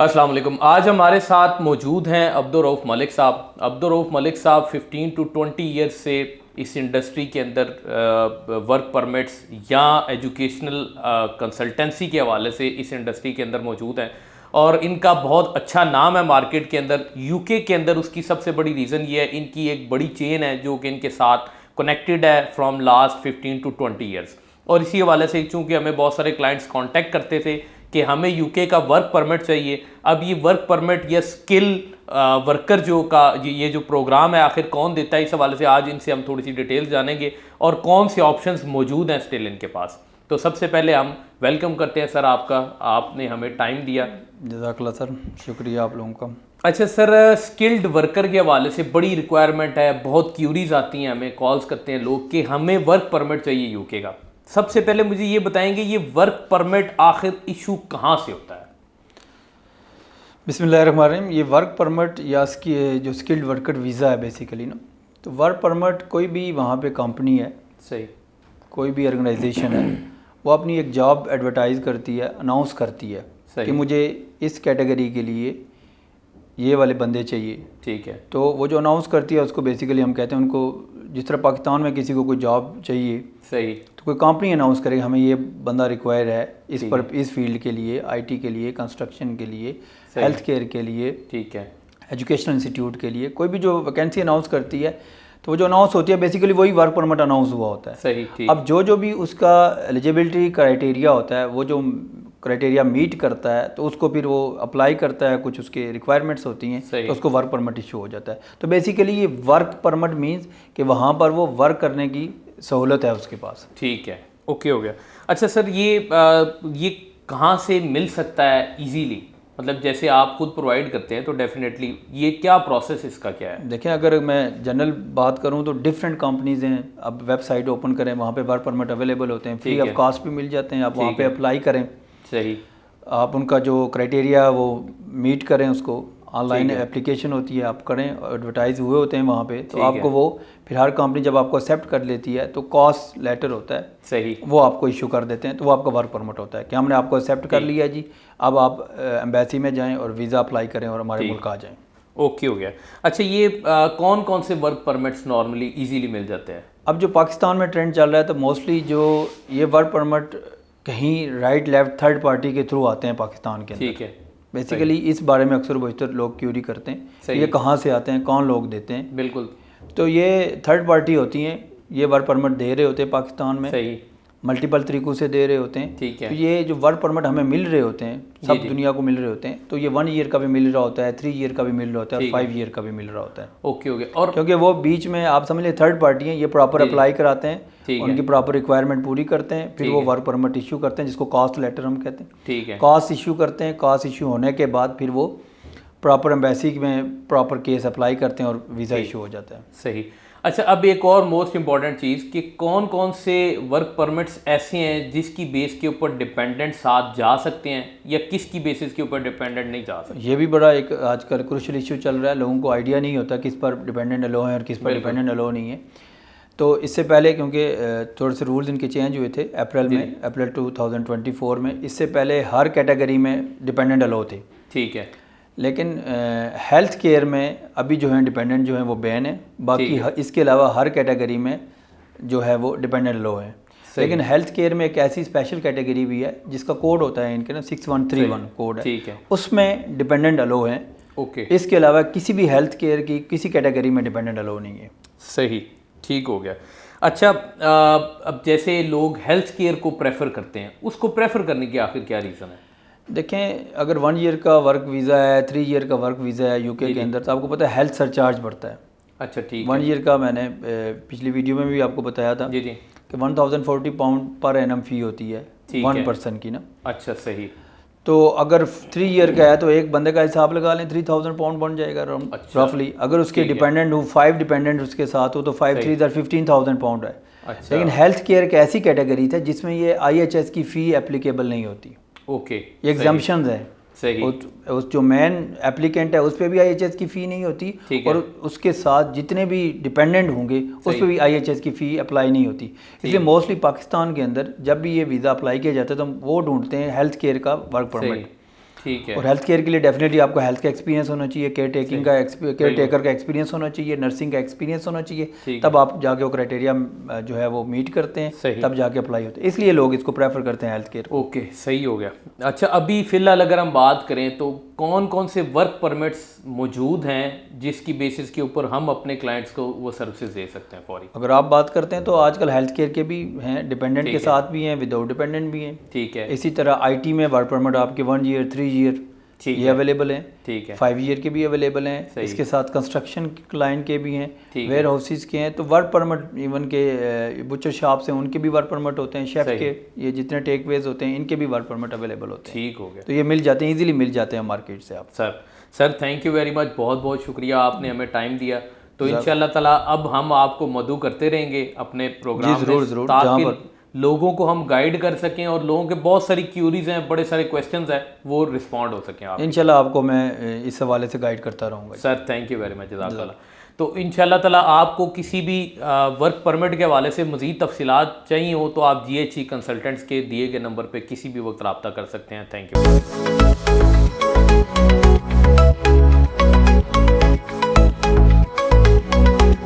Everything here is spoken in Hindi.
अस्सलाम वालेकुम। आज हमारे साथ मौजूद हैं अब्दुल रऊफ़ मलिक साहब। अब्दुल रऊफ़ मलिक साहब 15 to 20 ईयर्स से इस इंडस्ट्री के अंदर वर्क परमिट्स या एजुकेशनल कंसल्टेंसी के हवाले से इस इंडस्ट्री के अंदर मौजूद हैं और इनका बहुत अच्छा नाम है मार्केट के अंदर। यूके के अंदर उसकी सबसे बड़ी रीज़न ये है, इनकी एक बड़ी चेन है जो कि इनके साथ कनेक्टेड है फ्रॉम लास्ट 15 to 20 ईयर्स। और इसी हवाले से चूँकि हमें बहुत सारे क्लाइंट्स कांटेक्ट करते थे कि हमें यूके का वर्क परमिट चाहिए। अब ये वर्क परमिट या स्किल वर्कर ये जो प्रोग्राम है आखिर कौन देता है, इस हवाले से आज इनसे हम थोड़ी सी डिटेल्स जानेंगे और कौन से ऑप्शंस मौजूद हैं स्टिल इनके पास। तो सबसे पहले हम वेलकम करते हैं सर आपका, आपने हमें टाइम दिया। जज़ाकल्लाह सर, शुक्रिया आप लोगों का। अच्छा सर, स्किल्ड वर्कर के हवाले से बड़ी रिक्वायरमेंट है, बहुत क्यूरीज आती हैं, हमें कॉल्स करते हैं लोग कि हमें वर्क परमिट चाहिए यूके का। सबसे पहले मुझे ये बताएंगे ये वर्क परमिट आखिर इशू कहाँ से होता है? बिस्मिल्लाहिर्रहमानिर्रहीम। ये वर्क परमिट या जो स्किल्ड वर्कर वीज़ा है बेसिकली ना, तो वर्क परमिट कोई भी वहाँ पे कंपनी है, सही, कोई भी ऑर्गेनाइजेशन है, वो अपनी एक जॉब एडवर्टाइज़ करती है, अनाउंस करती है कि मुझे इस कैटेगरी के लिए ये वाले बंदे चाहिए। ठीक है। तो वो जो अनाउंस करती है उसको बेसिकली हम कहते हैं, उनको जिस तरह पाकिस्तान में किसी को कोई जॉब चाहिए, सही, तो कोई कंपनी अनाउंस करेगी हमें ये बंदा रिक्वायर है इस फील्ड के लिए, आईटी के लिए, कंस्ट्रक्शन के लिए, हेल्थ केयर के लिए, ठीक है, एजुकेशनल इंस्टीट्यूट के लिए, कोई भी जो वैकेंसी अनाउंस करती है तो वो जो अनाउंस होती है बेसिकली वही वर्क परमिट अनाउंस हुआ होता है। सही, ठीक। अब जो भी उसका एलिजिबिलिटी क्राइटेरिया होता है, वो जो क्राइटेरिया मीट करता है तो उसको फिर वो अप्लाई करता है, कुछ उसके रिक्वायरमेंट्स होती हैं तो उसको वर्क परमिट इशू हो जाता है। तो बेसिकली ये वर्क परमिट मीन्स कि वहाँ पर वो वर्क करने की सहूलत है उसके पास। ठीक है, ओके हो गया। अच्छा सर, ये कहाँ से मिल सकता है इजीली? मतलब जैसे आप खुद प्रोवाइड करते हैं तो डेफिनेटली ये क्या प्रोसेस इसका क्या है? देखें, अगर मैं जनरल बात करूं तो डिफरेंट कंपनीज हैं। अब वेबसाइट ओपन करें, वहाँ पे वर्क परमिट अवेलेबल होते हैं, फ्री ऑफ कॉस्ट भी मिल जाते हैं। आप वहाँ पे अप्लाई करें, सही, आप उनका जो क्राइटेरिया वो मीट करें, उसको ऑनलाइन एप्लीकेशन होती है, आप करें, एडवर्टाइज हुए होते हैं वहाँ पे, तो आपको वो फिर हर कंपनी जब आपको एक्सेप्ट कर लेती है तो कॉस्ट लेटर होता है, सही, वो आपको इशू कर देते हैं। तो वो आपका वर्क परमिट होता है कि हमने आपको एक्सेप्ट कर लिया जी, अब आप एम्बेसी में जाएं और वीज़ा अप्लाई करें और हमारे मुल्क आ जाएं। ओके हो गया। अच्छा, ये कौन कौन से वर्क परमिट्स नॉर्मली इजीली मिल जाते हैं? अब जो पाकिस्तान में ट्रेंड चल रहा है तो मोस्टली जो ये वर्क परमिट कहीं राइट लेफ्ट थर्ड पार्टी के थ्रू आते हैं पाकिस्तान के अंदर। ठीक है। बेसिकली इस बारे में अक्सर बेशतर लोग क्यूरी करते हैं, ये कहाँ से आते हैं, कौन लोग देते हैं। बिल्कुल। तो ये थर्ड पार्टी होती हैं, ये वर्क परमिट दे रहे होते हैं पाकिस्तान में, सही, मल्टीपल तरीक़ों से दे रहे होते हैं। ठीक है। तो ये जो वर्क परमिट हमें मिल रहे होते हैं, सब दुनिया को मिल रहे होते हैं, तो ये 1 ईयर का भी मिल रहा होता है, 3 ईयर का भी मिल रहा होता है, और 5 ईयर का भी मिल रहा होता है। ओके हो गया। और क्योंकि वो बीच में आप समझ लें थर्ड पार्टी हैं, ये प्रॉपर अप्लाई कराते हैं, उनकी प्रॉपर रिक्वायरमेंट पूरी करते हैं, फिर वो वर्क परमिट इशू करते हैं, जिसको कॉस्ट लेटर हम कहते हैं। ठीक है। कॉस्ट इशू करते हैं, कॉस्ट इशू होने के बाद फिर वो प्रॉपर एम्बेसी में प्रॉपर केस अप्लाई करते हैं और वीज़ा इशू हो जाता है। सही। अच्छा, अब एक और मोस्ट इंपॉर्टेंट चीज़ कि कौन कौन से वर्क परमिट्स ऐसे हैं जिसकी बेस के ऊपर डिपेंडेंट साथ जा सकते हैं या किसकी बेसिस के ऊपर डिपेंडेंट नहीं जा सकते? ये भी बड़ा एक आजकल क्रूशियल इशू चल रहा है, लोगों को आइडिया नहीं होता किस पर डिपेंडेंट अलो है और किस पर डिपेंडेंट अलो नहीं है। तो इससे पहले क्योंकि थोड़े से रूल्स इनके चेंज हुए थे अप्रैल 2024 में, इससे पहले हर कैटेगरी में डिपेंडेंट अलो थे। ठीक है। लेकिन हेल्थ केयर में अभी जो है डिपेंडेंट जो है वो बैन है, बाकी इसके अलावा हर कैटेगरी में जो है वो डिपेंडेंट लो है। लेकिन हेल्थ केयर में एक ऐसी स्पेशल कैटेगरी भी है जिसका कोड होता है इनके ना 6131 कोड है। ठीक है। उसमें डिपेंडेंट अलो है। ओके। इसके अलावा किसी भी हेल्थ केयर की किसी कैटेगरी में डिपेंडेंट अलो नहीं है। सही, ठीक हो गया। अच्छा, अब जैसे लोग हेल्थ केयर को प्रेफर करते हैं, उसको प्रेफर करने की आखिर क्या रीज़न है? देखें, अगर 1 ईयर का वर्क वीज़ा है, 3 ईयर का वर्क वीज़ा है यूके के अंदर, तो आपको पता है हेल्थ सरचार्ज बढ़ता है। अच्छा, ठीक। 1 ईयर का मैंने पिछली वीडियो में भी आपको बताया था जी, कि 1040 पाउंड पर एनम फ़ी होती है 1 पर्सन की ना। अच्छा, सही। तो अगर 3 ईयर का है तो एक बंदे का हिसाब लगा लें, 3000 पाउंड बन जाएगा रफली। अगर उसके डिपेंडेंट हो, 5 डिपेंडेंट उसके साथ हो तो 5 3 15,000 पाउंड है। अच्छा। लेकिन हेल्थ केयर एक ऐसी कैटेगरी था जिसमें ये IHS की फ़ी एप्लीकेबल नहीं होती। ओके, ये एग्जाम्पशंस है। सही। उस जो मेन एप्लीकेंट है उस पर भी IHS की फ़ी नहीं होती, और उसके साथ जितने भी डिपेंडेंट होंगे उस पर भी IHS की फ़ी अप्लाई नहीं होती। इसलिए मोस्टली पाकिस्तान के अंदर जब भी ये वीज़ा अप्लाई किया जाता है तो हम वो ढूंढते हैं हेल्थ केयर का वर्क परमिट। ठीक है। और हेल्थ केयर के लिए डेफिनेटली आपको हेल्थ का एक्सपीरियंस होना चाहिए, केयर टेकर का एक्सपीरियंस होना चाहिए, नर्सिंग का एक्सपीरियंस होना चाहिए, तब आप जाके वो क्राइटेरिया जो है वो मीट करते हैं, तब जाके अप्लाई होते हैं, इसलिए लोग इसको प्रेफर करते हैं हेल्थ केयर। ओके, सही हो गया। अच्छा, अभी फिलहाल अगर हम बात करें तो कौन कौन से वर्क परमिट्स मौजूद हैं जिसकी बेसिस के ऊपर हम अपने क्लाइंट्स को वो सर्विसेज दे सकते हैं फौरी? अगर आप बात करते हैं तो आजकल हेल्थ केयर के भी हैं, डिपेंडेंट के साथ भी हैं, विदाउट डिपेंडेंट भी हैं। ठीक है। इसी तरह आईटी में वर्क परमिट आपके 1 ईयर 3 ईयर ये अवेलेबल हैं। ठीक है। 5 ईयर के भी अवेलेबल हैं। इसके साथ कंस्ट्रक्शन क्लाइंट के भी हैं, वेयर हाउसेज के हैं, तो वर्क परमिट इवन के बुचर शॉप्स हैं उनके भी वर्क परमिट होते हैं, शेफ के, ये जितने टेक वेज होते हैं इनके भी वर्क परमिट अवेलेबल होते हैं। ठीक हो गया। तो ये मिल जाते हैं, इजीली मिल जाते हैं मार्केट से आप। Sir thank you very much, बहुत बहुत शुक्रिया, आपने हमें टाइम दिया। तो इंशाल्लाह ताला अब हम आपको मदऊ करते रहेंगे अपने प्रोग्राम में, जरूर, ताकि लोगों को हम गाइड कर सकें और लोगों के बहुत सारी क्यूरीज हैं, बड़े सारे क्वेश्चंस हैं, वो रिस्पॉन्ड हो सकें। आप इंशाल्लाह आपको मैं इस हवाले से गाइड करता रहूँगा। Sir thank you very much, जज़ाकल्लाह। तो इंशाल्लाह ताला आपको किसी भी वर्क परमिट के हवाले से मज़ीद तफसीलात चाहिए हो तो आप GHE कंसल्टेंट्स के दिए गए नंबर पर किसी भी वक्त रब्ता कर सकते हैं। Thank you.